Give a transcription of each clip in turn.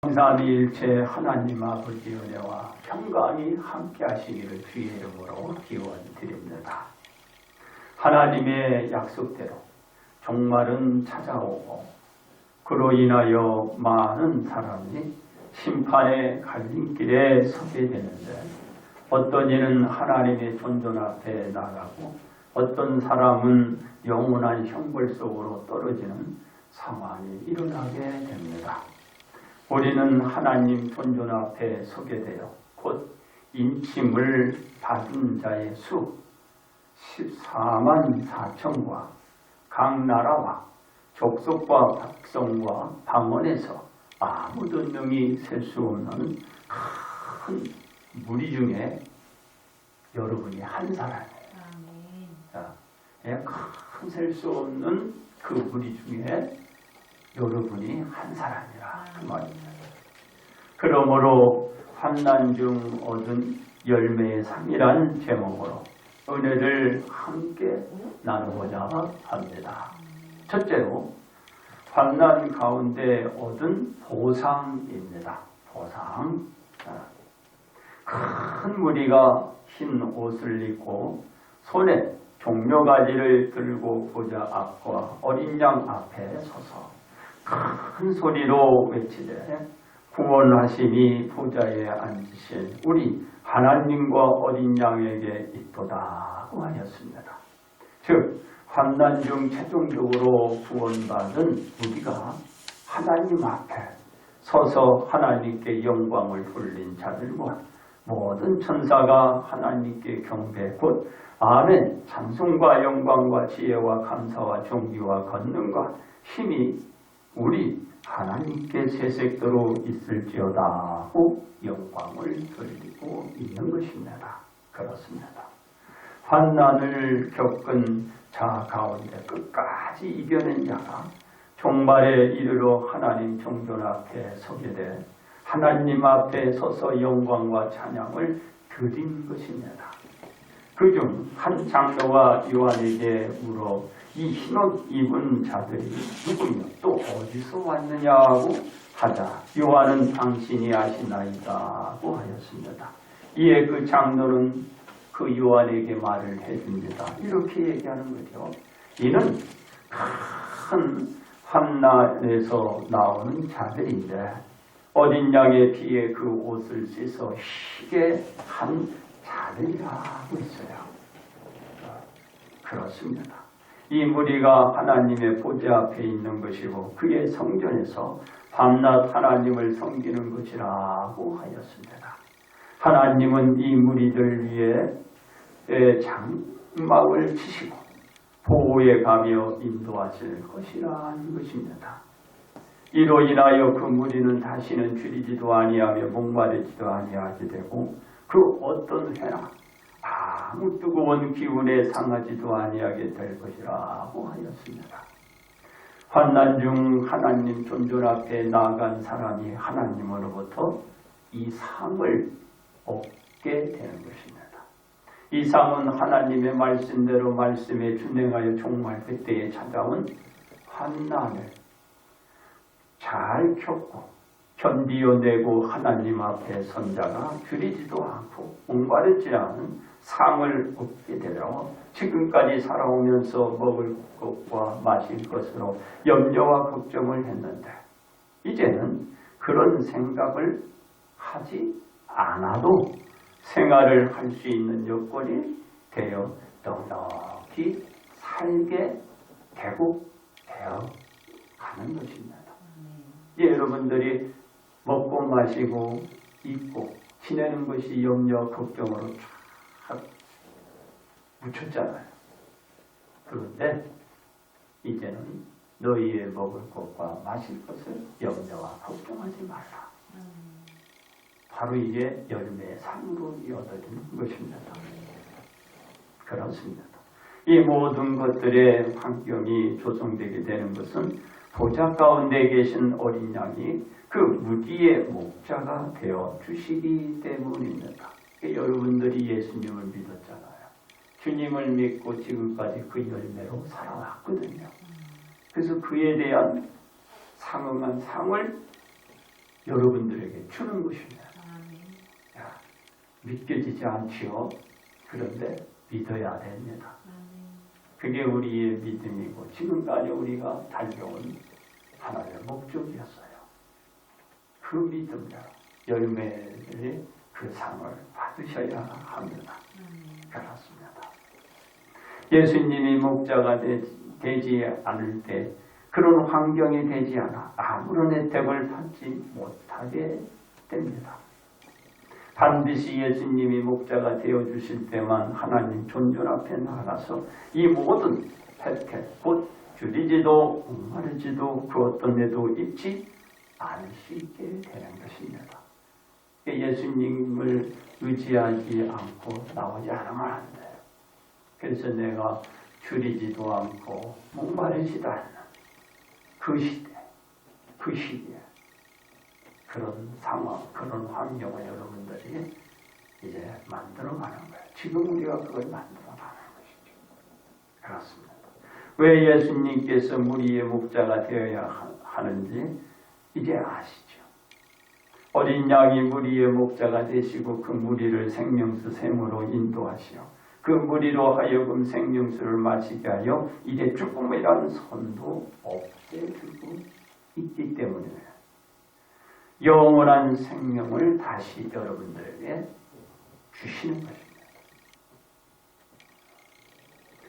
삼위일체 하나님 아버지 은혜와 평강이 함께 하시기를 주의 이름으로 기원드립니다. 하나님의 약속대로 종말은 찾아오고 그로 인하여 많은 사람이 심판의 갈림길에 서게 되는데 어떤 이는 하나님의 존존 앞에 나가고 어떤 사람은 영원한 형벌 속으로 떨어지는 상황이 일어나게 됩니다. 우리는 하나님 존존 앞에 서게 되어 곧 인침을 받은 자의 수 14만 4천과 각 나라와 족속과 백성과 방언에서 아무도 능히 셀 수 없는 큰 무리 중에 여러분이 한 사람이에요. 큰 셀 수 없는 그 무리 중에 여러분이 한 사람이라 그 말입니다. 그러므로 환난 중 얻은 열매의 상이란 제목으로 은혜를 함께 나누고자 합니다. 첫째로 환난 가운데 얻은 보상입니다. 보상. 큰 무리가 흰 옷을 입고 손에 종려가지를 들고 보좌 앞과 어린 양 앞에 서서 큰 소리로 외치되 구원하심이 보좌에 앉으신 우리 하나님과 어린 양에게 있도다고 하였습니다. 즉 환난 중 최종적으로 구원받은 우리가 하나님 앞에 서서 하나님께 영광을 돌린 자들과 모든 천사가 하나님께 경배 곧 아멘 찬송과 영광과 지혜와 감사와 존귀와 권능과 힘이 우리 하나님께 세색도록 있을지어다고 영광을 돌리고 있는 것입니다. 그렇습니다. 환난을 겪은 자 가운데 끝까지 이겨낸 자가 종말에 이르러 하나님 정존 앞에 서게 돼 하나님 앞에 서서 영광과 찬양을 드린 것입니다. 그중 한 장로가 요한에게 물어 이 흰옷 입은 자들이 누구며 또 어디서 왔느냐고 하자 요한은 당신이 아시나이다고 하였습니다. 이에 그 장로는 그 요한에게 말을 해줍니다. 이렇게 얘기하는 거죠. 이는 큰 환난에서 나오는 자들인데 어린 양의 피에 그 옷을 씻어 희게 한 자들이라고 했어요. 그렇습니다. 이 무리가 하나님의 보좌 앞에 있는 것이고 그의 성전에서 밤낮 하나님을 섬기는 것이라고 하였습니다. 하나님은 이 무리들 위에 장막을 치시고 보호해 가며 인도하실 것이라는 것입니다. 이로 인하여 그 무리는 다시는 줄이지도 아니하며 목마르지도 아니하게 되고 그 어떤 해나 아무 뜨거운 기운에 상하지도 아니하게 될 것이라고 하였습니다. 환난 중 하나님 존존 앞에 나아간 사람이 하나님으로부터 이 상을 얻게 되는 것입니다. 이 상은 하나님의 말씀대로 말씀에 준행하여 종말 그때에 찾아온 환난을 잘 겪고 견디어내고 하나님 앞에 선 자가 줄이지도 않고 목마르지 않은 상을 얻게 되려 지금까지 살아오면서 먹을 것과 마실 것으로 염려와 걱정을 했는데 이제는 그런 생각을 하지 않아도 생활을 할 수 있는 여건이 되어 넉넉히 살게 되고 되어 가는 것입니다. 여러분들이 먹고 마시고 입고 지내는 것이 염려 걱정으로 쫙 묻혔잖아요. 그런데 이제는 너희의 먹을 것과 마실 것을 염려와 걱정하지 말라. 바로 이게 열매의 상으로 이어지는 것입니다. 그렇습니다. 이 모든 것들의 환경이 조성되게 되는 것은 보좌 가운데 계신 어린 양이 그 무리의 목자가 되어 주시기 때문입니다. 여러분들이 예수님을 믿었잖아요. 주님을 믿고 지금까지 그 열매로 살아왔거든요. 그래서 그에 대한 상응한 상을 여러분들에게 주는 것입니다. 야, 믿겨지지 않지요. 그런데 믿어야 됩니다. 그게 우리의 믿음이고 지금까지 우리가 달려온 하나님의 목적이었어요. 그 믿음으로 열매의 그 상을 받으셔야 합니다. 그렇습니다. 예수님이 목자가 되지 않을 때 그런 환경이 되지 않아 아무런 혜택을 받지 못하게 됩니다. 반드시 예수님이 목자가 되어주실 때만 하나님 존전 앞에 나가서 이 모든 혜택, 곧 줄이지도 목마르지도 그 어떤 데도 잊지 않을 수 있게 되는 것입니다. 예수님을 의지하지 않고 나오지 않으면 안 돼요. 그래서 내가 줄이지도 않고 목마르지도 않는 그 시대, 그 시기에 그런 상황, 그런 환경을 여러분들이 이제 만들어가는 거예요. 지금 우리가 그걸 만들어가는 것이죠. 그렇습니다. 왜 예수님께서 무리의 목자가 되어야 하는지 이제 아시죠. 어린 양이 무리의 목자가 되시고 그 무리를 생명수 샘으로 인도하시어 그 무리로 하여금 생명수를 마시게 하여 이제 죽음이라는 선도 없애주고 있기 때문이에요. 영원한 생명을 다시 여러분들에게 주시는 것입니다.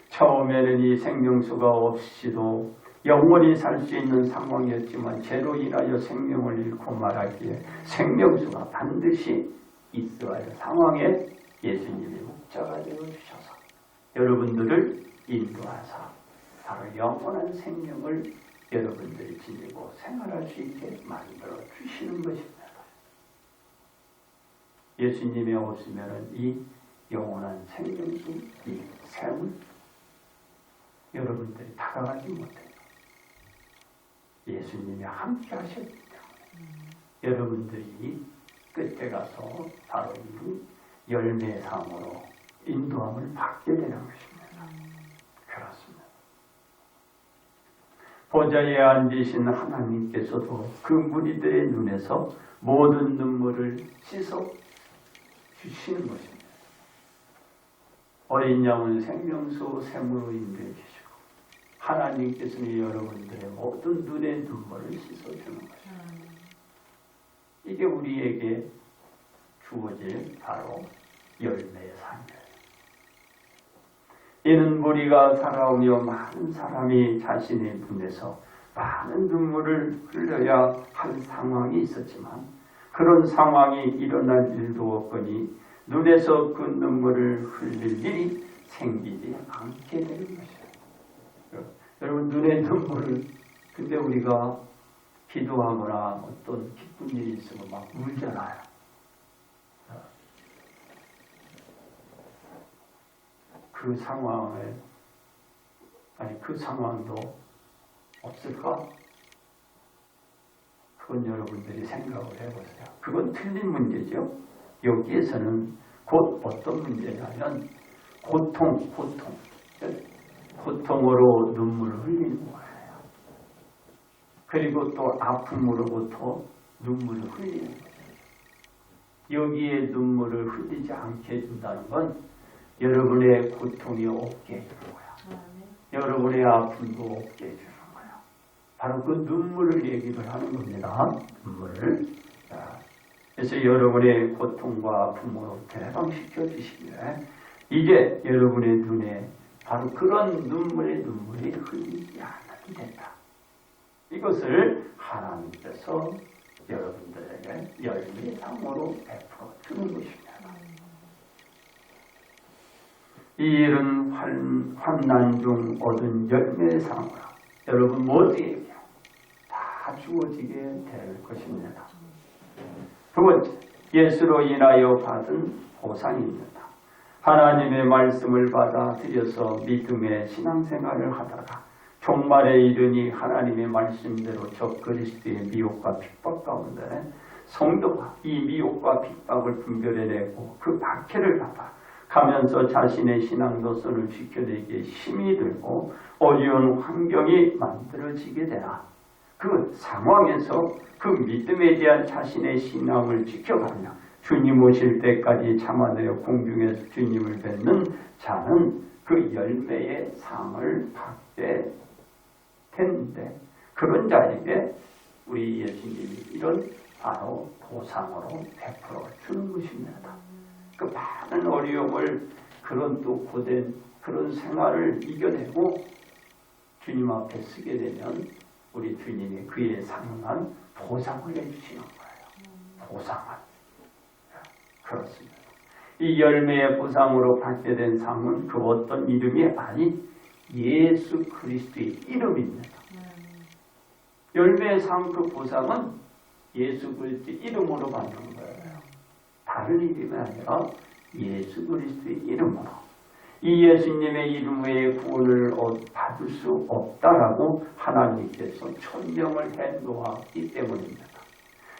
처음에는 이 생명수가 없이도 영원히 살 수 있는 상황이었지만 죄로 인하여 생명을 잃고 말하기에 생명수가 반드시 있어야 할 상황에 예수님이 목자가 되어주셔서 여러분들을 인도하사 바로 영원한 생명을 여러분들이 지니고 생활할 수 있게 만들어 주시는 것입니다. 예수님이 없으면 이 영원한 생명수, 이 샘을 여러분들이 다가가지 못해요. 예수님이 함께 하셨기 때문에 여러분들이 끝에 가서 바로 이 열매상으로 인도함을 받게 되는 것입니다. 그렇습니다. 보좌에 앉으신 하나님께서도 그 무리들의 눈에서 모든 눈물을 씻어 주시는 것입니다. 어린 양은 생명수 샘으로 인도해 주시고 하나님께서는 여러분들의 모든 눈의 눈물을 씻어주는 것입니다. 이게 우리에게 주어질 바로 열매의 상이에요. 이는 무리가 살아오며 많은 사람이 자신의 눈에서 많은 눈물을 흘려야 할 상황이 있었지만 그런 상황이 일어날 일도 없거니 눈에서 그 눈물을 흘릴 일이 생기지 않게 되는 것이에요. 여러분 눈에 눈물을 근데 우리가 기도하거나 어떤 기쁜 일이 있으면 막 울잖아요. 그 상황을 그 상황도 없을까? 그건 여러분들이 생각을 해보세요. 그건 틀린 문제죠. 여기에서는 곧 어떤 문제냐면 고통으로 눈물을 흘리는 거예요. 그리고 또 아픔으로부터 눈물을 흘리는 거예요. 여기에 눈물을 흘리지 않게 해준다는 건 여러분의 고통이 없게 해주는 거야. 여러분의 아픔도 없게 해주는 거야. 바로 그 눈물을 얘기를 하는 겁니다. 눈물을. 그래서 여러분의 고통과 아픔으로부터 해방시켜 주시기에 이제 여러분의 눈에 바로 그런 눈물이 흘리지 않아도 된다. 이것을 하나님께서 여러분들에게 열매의 상으로 베풀어 주는 것입니다. 이 일은 환난 중 얻은 열매의 상으로 여러분 모두에게 다 주어지게 될 것입니다. 두 번째, 예수로 인하여 받은 보상입니다. 하나님의 말씀을 받아들여서 믿음의 신앙생활을 하다가 종말에 이르니 하나님의 말씀대로 저 그리스도의 미혹과 핍박 가운데 성도가 이 미혹과 핍박을 분별해내고 그 박해를 받아 가면서 자신의 신앙 노선을 지켜내기에 힘이 들고 어려운 환경이 만들어지게 되나 그 상황에서 그 믿음에 대한 자신의 신앙을 지켜가며 주님 오실 때까지 참아내어 공중에서 주님을 뵙는 자는 그 열매의 상을 받게 되는데, 그런 자에게 우리 예수님이 이런 바로 보상으로 베풀어 주는 것입니다. 그 많은 어려움을, 그런 또 고된 그런 생활을 이겨내고 주님 앞에 서게 되면 우리 주님이 그에 상응한 보상을 해주시는 거예요. 보상을. 그렇습니다. 이 열매의 보상으로 받게 된 상은 그 어떤 이름이 아닌 예수 그리스도의 이름입니다. 열매의 상 그 보상은 예수 그리스도의 이름으로 받는 거예요. 다른 이름이 아니라 예수 그리스도의 이름으로. 이 예수님의 이름 외에 구원을 받을 수 없다라고 하나님께서 천명을 해 놓았기 때문입니다.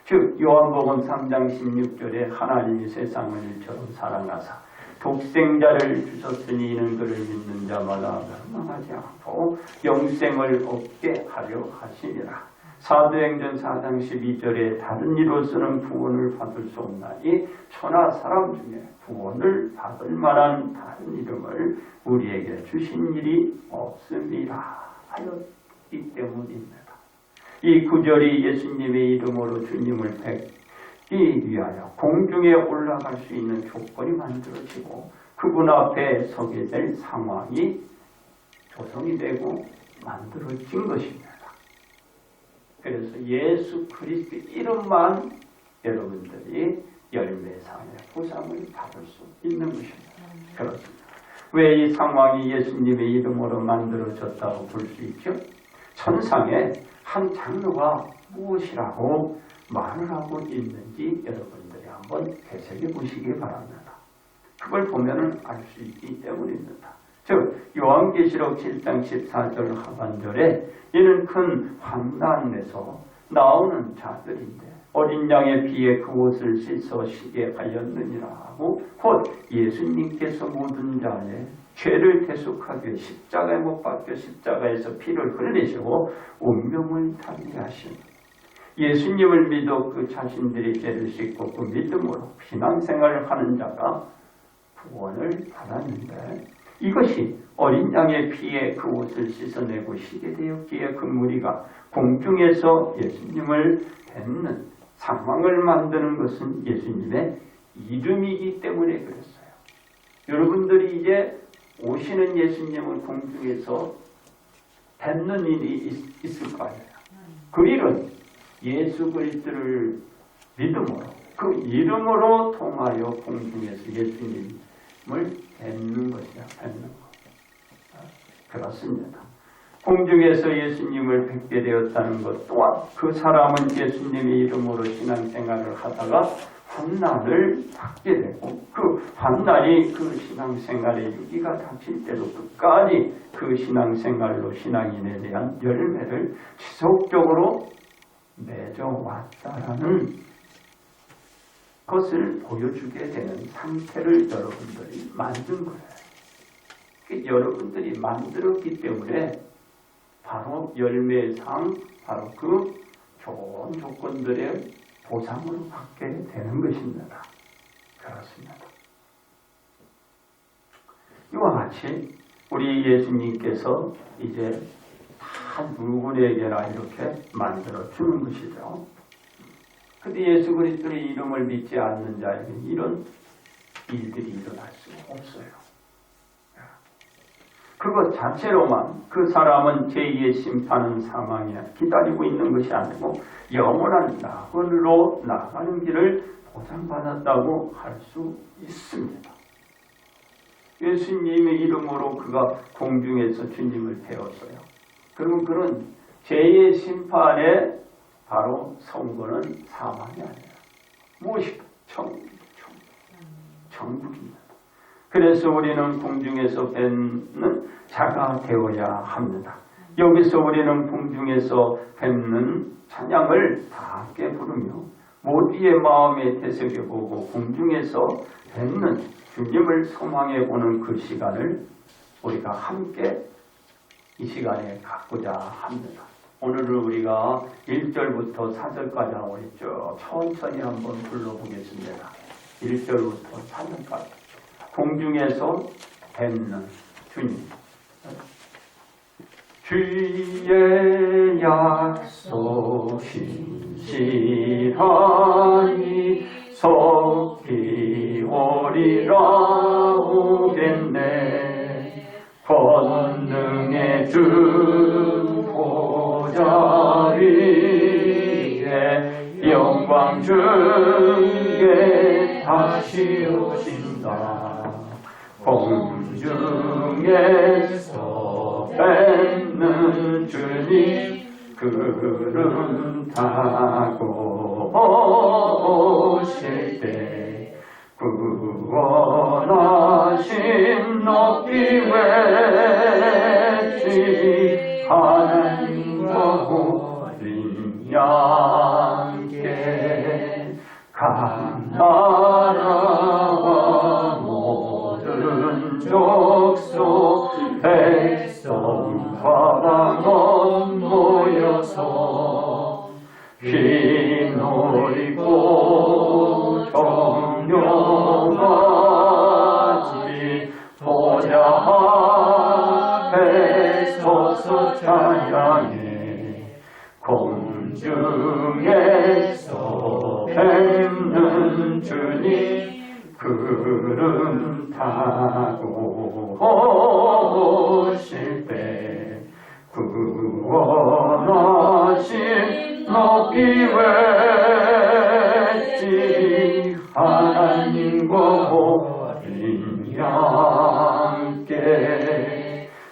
즉 요한복음 3장 16절에 하나님이 세상을 일처럼 사랑하사 독생자를 주셨으니 이는 그를 믿는 자마다 멸망하지 않고 영생을 얻게 하려 하시니라. 사도행전 4장 12절에 다른 이로서는 구원을 받을 수 없나니 천하 사람 중에 구원을 받을 만한 다른 이름을 우리에게 주신 일이 없습니다 하였기 때문입니다. 이 구절이 예수님의 이름으로 주님을 뵙기 위하여 공중에 올라갈 수 있는 조건이 만들어지고 그분 앞에 서게 될 상황이 조성이 되고 만들어진 것입니다. 그래서 예수 그리스도 이름만 여러분들이 열매상의 보상을 받을 수 있는 것입니다. 그렇습니다. 왜 이 상황이 예수님의 이름으로 만들어졌다고 볼 수 있죠? 천상에 한 장로가 무엇이라고 말을 하고 있는지 여러분들이 한번 되새겨 보시기 바랍니다. 그걸 보면 알 수 있기 때문입니다. 즉 요한계시록 7장 14절 하반절에 이는 큰 환난에서 나오는 자들인데 어린 양의 피에 그 옷을 씻어 시게 하였느니라 하고 곧 예수님께서 모든 자의 죄를 대속하기 위해 십자가에 못 박혀 십자가에서 피를 흘리시고 운명을 달리하신 예수님을 믿어 그 자신들의 죄를 씻고 그 믿음으로 신앙생활을 하는 자가 구원을 받았는데 이것이 어린 양의 피에 그 옷을 씻어내고 시게 되었기에 그 무리가 공중에서 예수님을 뵙는 상황을 만드는 것은 예수님의 이름이기 때문에 그랬어요. 여러분들이 이제 오시는 예수님을 공중에서 뵙는 일이 있을 거 아니에요. 그 일은 예수 그리스도를 믿음으로 그 이름으로 통하여 공중에서 예수님을 뵙는 것이야. 뵙는 것. 그렇습니다. 공중에서 예수님을 뵙게 되었다는 것 또한 그 사람은 예수님의 이름으로 신앙생활을 하다가 환난을 받게 되고 그 환난이 그 신앙생활의 유기가 닥칠 때도 끝까지 그 신앙생활로 신앙인에 대한 열매를 지속적으로 맺어왔다라는 것을 보여주게 되는 상태를 여러분들이 만든 거예요. 여러분들이 만들었기 때문에 바로 열매상, 바로 그 좋은 조건들의 보상으로 받게 되는 것입니다. 그렇습니다. 이와 같이 우리 예수님께서 이제 다 누구에게나 이렇게 만들어 주는 것이죠. 그런데 예수 그리스도의 이름을 믿지 않는 자에게 이런 일들이 일어날 수가 없어요. 그것 자체로만 그 사람은 제2의 심판은 사망에 기다리고 있는 것이 아니고 영원한 낙원으로 나가는 길을 보장받았다고 할 수 있습니다. 예수님의 이름으로 그가 공중에서 주님을 배웠어요. 그러면 그런 제2의 심판에 바로 선고는 사망이 아니라 무엇일까? 천국입니다. 그래서 우리는 공중에서 뵙는 자가 되어야 합니다. 여기서 우리는 공중에서 뵙는 찬양을 다 함께 부르며 모두의 마음에 되새겨보고 공중에서 뵙는 주님을 소망해보는 그 시간을 우리가 함께 이 시간에 갖고자 합니다. 오늘은 우리가 1절부터 4절까지 하고 있죠. 천천히 한번 불러보겠습니다. 1절부터 4절까지. 공중에서 뵙는 주님. 주의 약속 신실하니 속히 오리라 오겠네. 권능의 주 보좌 위에 영광 중에 다시 오신다. 공중에서 뵙는 주님 구름 타고 오실 때 구원하신 높이 외치 하나님과 어린 양께 각 나라와 모든 족속 백성 바라건 모여서 휘노리고 정령하지 보좌 앞에 서서 찬양해. 공중에서 뵙는 주님 구름 타고 오실 때 구원하신 높이 외치 하나님과 어린 양께.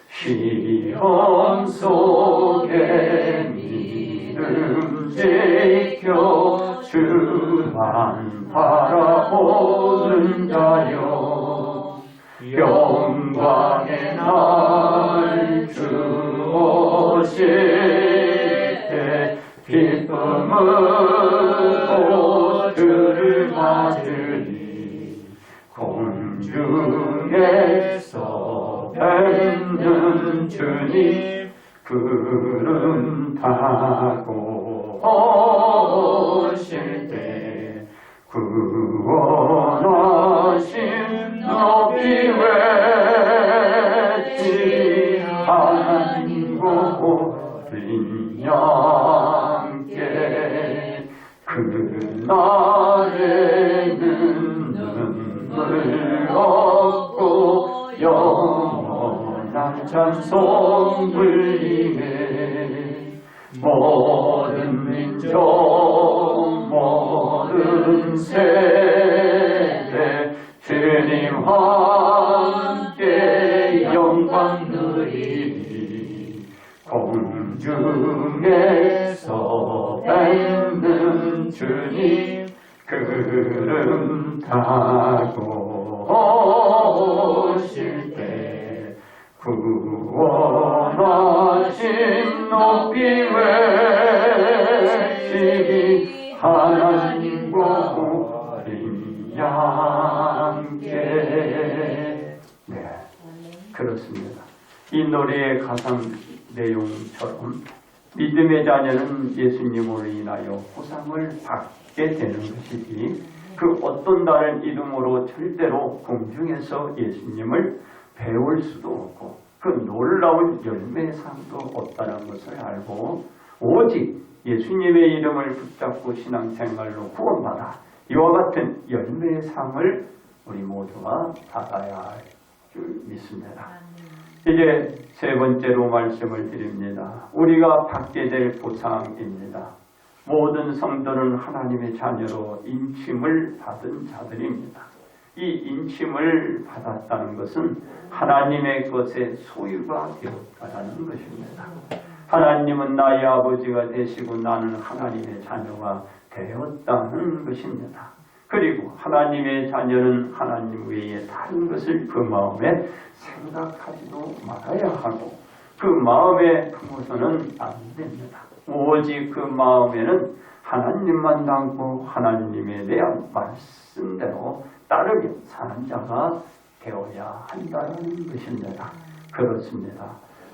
시험 속에 믿음 지켜 주만 바라보는 자여. 영광의 날 주 오실 때 기쁨으로 주를 맞으리. 공중에서 뵙는 주님 구름 타고 오실 때 구원하신 높이 외치 하나님과 어린 양께. 그날에는 눈물 없고 영원한 찬송 불리네. 모든 민족 모든 세대 주님 함께 영광 누리리. 공중에서 뵙는 주님 구름 타고 오실 때 구원하신 높이 외치 하나님과 어린 양께. 네, 그렇습니다. 이 노래의 가사 내용처럼 믿음의 자녀는 예수님으로 인하여 보상을 받게 되는 것이지 그 어떤 다른 이름으로 절대로 공중에서 예수님을 배울 수도 없고 그 놀라운 열매의 상도 없다는 것을 알고 오직 예수님의 이름을 붙잡고 신앙생활로 구원받아 이와 같은 열매의 상을 우리 모두가 받아야 할 줄 믿습니다. 이제 세 번째로 말씀을 드립니다. 우리가 받게 될 보상입니다. 모든 성도는 하나님의 자녀로 인침을 받은 자들입니다. 이 인침을 받았다는 것은 하나님의 것의 소유가 되었다는 것입니다. 하나님은 나의 아버지가 되시고 나는 하나님의 자녀가 되었다는 것입니다. 그리고 하나님의 자녀는 하나님 외에 다른 것을 그 마음에 생각하지도 말아야 하고 그 마음에 품어서는 안 됩니다. 오직 그 마음에는 하나님만 담고 하나님에 대한 말씀대로 따르며 사는 자가 되어야 한다는 것입니다. 그렇습니다.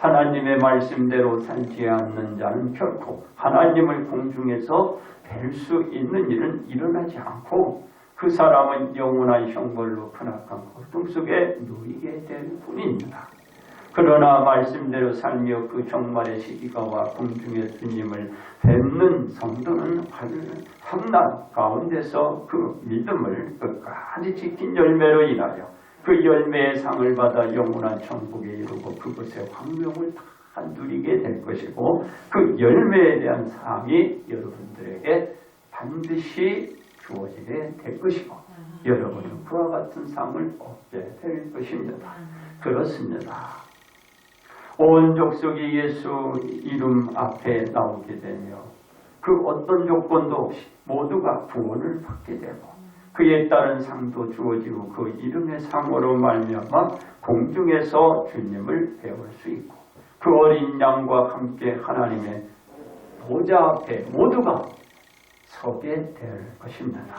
하나님의 말씀대로 살지 않는 자는 결코 하나님을 공중에서 뵐 수 있는 일은 일어나지 않고 그 사람은 영원한 형벌로 크나큰 고통 속에 누이게 될 뿐입니다. 그러나 말씀대로 살며 그 종말의 시기가 와 공중의 주님을 뵙는 성도는 환난 가운데서 그 믿음을 끝까지 지킨 열매로 인하여 그 열매의 상을 받아 영원한 천국에 이르고 그것의 광명을 다 누리게 될 것이고 그 열매에 대한 상이 여러분들에게 반드시 주어지게 될 것이고 여러분은 그와 같은 상을 얻게 될 것입니다. 그렇습니다. 온 족속이 예수 이름 앞에 나오게 되며 그 어떤 조건도 없이 모두가 구원을 받게 되고 그에 따른 상도 주어지고 그 이름의 상으로 말미암아 공중에서 주님을 배울 수 있고 그 어린 양과 함께 하나님의 보좌 앞에 모두가 서게 될 것입니다.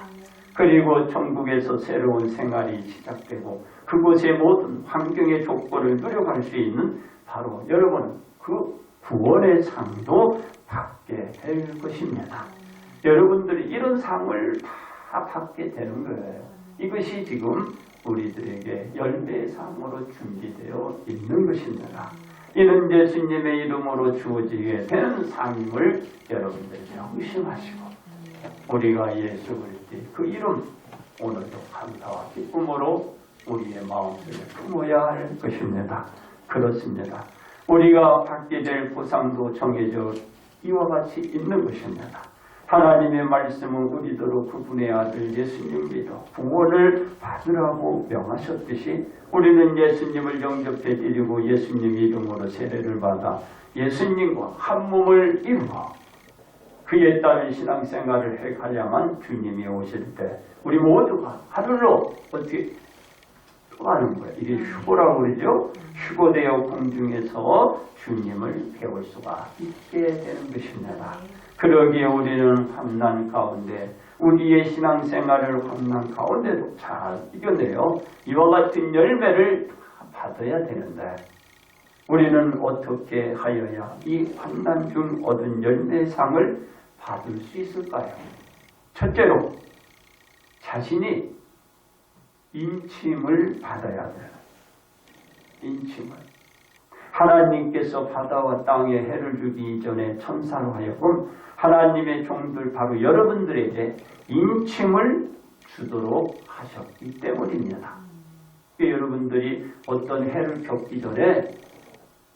그리고 천국에서 새로운 생활이 시작되고 그곳의 모든 환경의 조건을 누려갈 수 있는 바로 여러분은 그 구원의 상도 받게 될 것입니다. 여러분들이 이런 상을 다 받게 되는 거예요. 이것이 지금 우리들에게 열매의 상으로 준비되어 있는 것입니다. 이는 예수님의 이름으로 주어지게 되는 상임을 여러분들이 명심하시고 우리가 예수 그리스도의 그 이름 오늘도 감사와 기쁨으로 우리의 마음속에 품어야 할 것입니다. 그렇습니다. 우리가 받게 될 보상도 정해져 이와 같이 있는 것입니다. 하나님의 말씀은 우리더러 그분의 아들 예수님 믿어 구원을 받으라고 명하셨듯이 우리는 예수님을 영접해 드리고 예수님 이름으로 세례를 받아 예수님과 한 몸을 이루고 그에 따른 신앙생활을 해가야만 주님이 오실 때 우리 모두가 하늘로 어떻게 가는 거예요. 이게 휴고라고 그러죠. 휴고되어 공중에서 주님을 배울 수가 있게 되는 것입니다. 그러기에 우리는 환난 가운데 우리의 신앙생활을 환난 가운데도 잘 이겨내요. 이와 같은 열매를 받아야 되는데 우리는 어떻게 하여야 이 환난 중 얻은 열매상을 받을 수 있을까요? 첫째로 자신이 인침을 받아야 돼요. 인침을. 하나님께서 바다와 땅에 해를 주기 이전에 천사로 하여금 하나님의 종들 바로 여러분들에게 인침을 주도록 하셨기 때문입니다. 여러분들이 어떤 해를 겪기 전에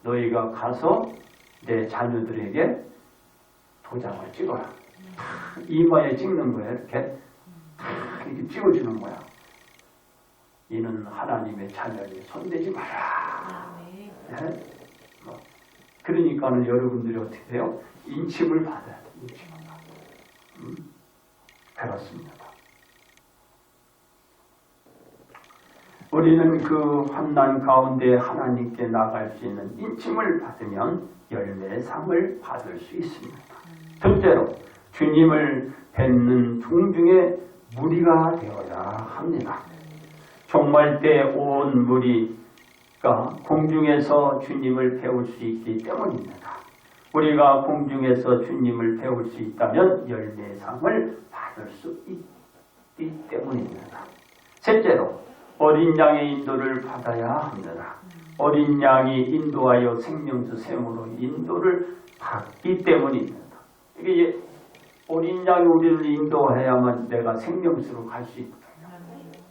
너희가 가서 내 자녀들에게 도장을 찍어라. 이마에 찍는 거예요. 이렇게 찍어주는 거야. 이는 하나님의 자녀니 손대지 마라. 네? 그러니까는 여러분들이 어떻게 해요? 인침을 받아야 돼요. 인침을 받아요. 그렇습니다. 우리는 그 환난 가운데 하나님께 나갈 수 있는 인침을 받으면 열매의 상을 받을 수 있습니다. 둘째로 주님을 뵙는 종중에 무리가 되어야 합니다. 종말 때 온 무리가 공중에서 주님을 배울 수 있기 때문입니다. 우리가 공중에서 주님을 배울 수 있다면 열매의 상을 받을 수 있기 때문입니다. 셋째로 어린 양의 인도를 받아야 합니다. 어린 양이 인도하여 생명수 샘으로 인도를 받기 때문입니다. 이게 어린 양이 우리를 인도해야만 내가 생명수로 갈 수 있거든요.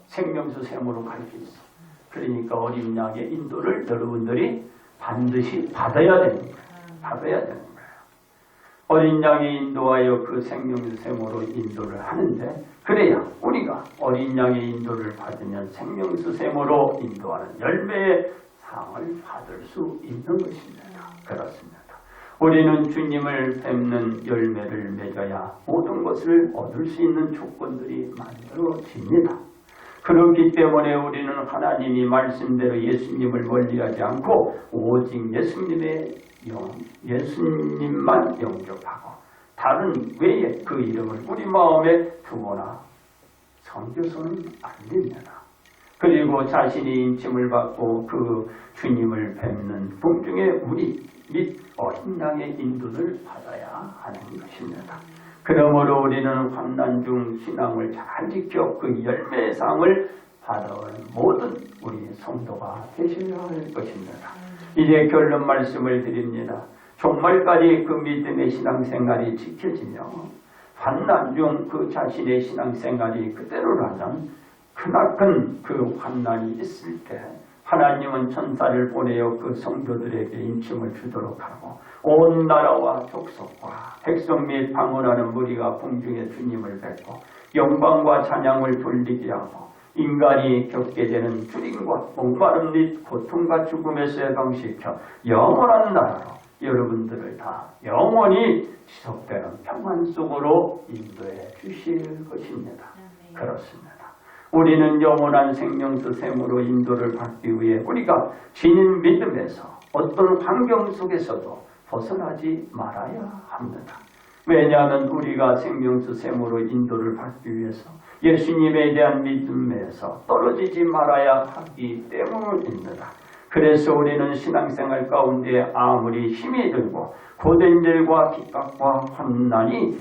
생명수 샘으로 갈 수 있어. 그러니까 어린 양의 인도를 여러분들이 반드시 받아야 되는 거예요. 받아야 되는 거예요. 어린 양이 인도하여 그 생명수 샘으로 인도를 하는데 그래야 우리가 어린 양의 인도를 받으면 생명수 샘으로 인도하는 열매의 상을 받을 수 있는 것입니다. 그렇습니다. 우리는 주님을 뵙는 열매를 맺어야 모든 것을 얻을 수 있는 조건들이 만들어집니다. 그렇기 때문에 우리는 하나님이 말씀대로 예수님을 멀리하지 않고 오직 예수님만 영접하고 다른 외에 그 이름을 우리 마음에 두거나 섬겨서는 안 됩니다. 그리고 자신이 인침을 받고 그 주님을 뵙는 공중의 우리 및 어린 양의 인도를 받아야 하는 것입니다. 그러므로 우리는 환난 중 신앙을 잘 지켜 그 열매의 상을 받아온 모든 우리 성도가 되셔야 할 것입니다. 이제 결론 말씀을 드립니다. 종말까지 그 믿음의 신앙생활이 지켜지며 환난 중 그 자신의 신앙생활이 그대로라면 크나큰 그 환난이 있을 때 하나님은 천사를 보내어 그 성도들에게 인침을 주도록 하고 온 나라와 족속과 백성 및 방언하는 무리가 공중에 주님을 뵙고 영광과 찬양을 돌리게 하고 인간이 겪게 되는 주림과 목마름 및 고통과 죽음에서 해방시켜 영원한 나라로 여러분들을 다 영원히 지속되는 평안 속으로 인도해 주실 것입니다. 그렇습니다. 우리는 영원한 생명수 샘으로 인도를 받기 위해 우리가 지닌 믿음에서 어떤 환경 속에서도 벗어나지 말아야 합니다. 왜냐하면 우리가 생명수 샘으로 인도를 받기 위해서 예수님에 대한 믿음에서 떨어지지 말아야 하기 때문입니다. 그래서 우리는 신앙생활 가운데 아무리 힘이 들고 고된 일과 핍박과 환난이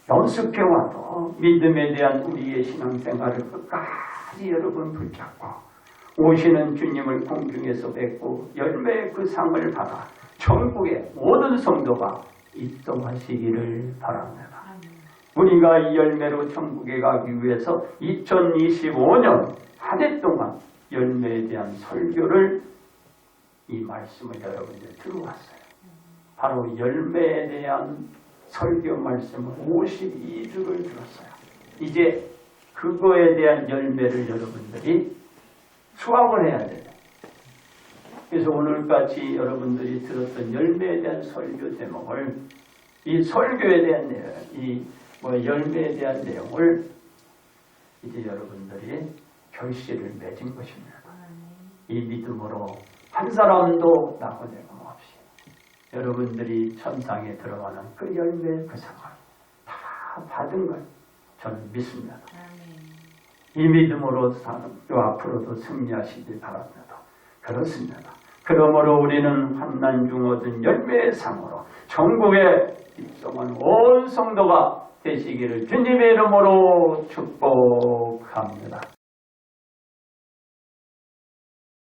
연습해와도 믿음에 대한 우리의 신앙생활을 끝까지 여러분 붙잡고 오시는 주님을 공중에서 뵙고 열매의 그 상을 받아 천국의 모든 성도가 입성하시기를 바랍니다. 우리가 이 열매로 천국에 가기 위해서 2025년 한 해 동안 열매에 대한 설교를 이 말씀을 여러분들 들어왔어요. 바로 열매에 대한 설교 말씀을 52주를 들었어요. 이제 그거에 대한 열매를 여러분들이 수확을 해야 돼요. 그래서 오늘같이 여러분들이 들었던 열매에 대한 설교 제목을 이 설교에 대한 내용, 열매에 대한 내용을 이제 여러분들이 결실을 맺은 것입니다. 이 믿음으로 한 사람도 낙오되고 없이 여러분들이 천상에 들어가는 그 열매 그 상을 다 받은 걸 저는 믿습니다. 이 믿음으로 사는 앞으로도 승리하시길 바랍니다. 그렇습니다. 그러므로 우리는 환난 중 얻은 열매의 상으로 천국에 입성한 온 성도가 되시기를 주님의 이름으로 축복합니다.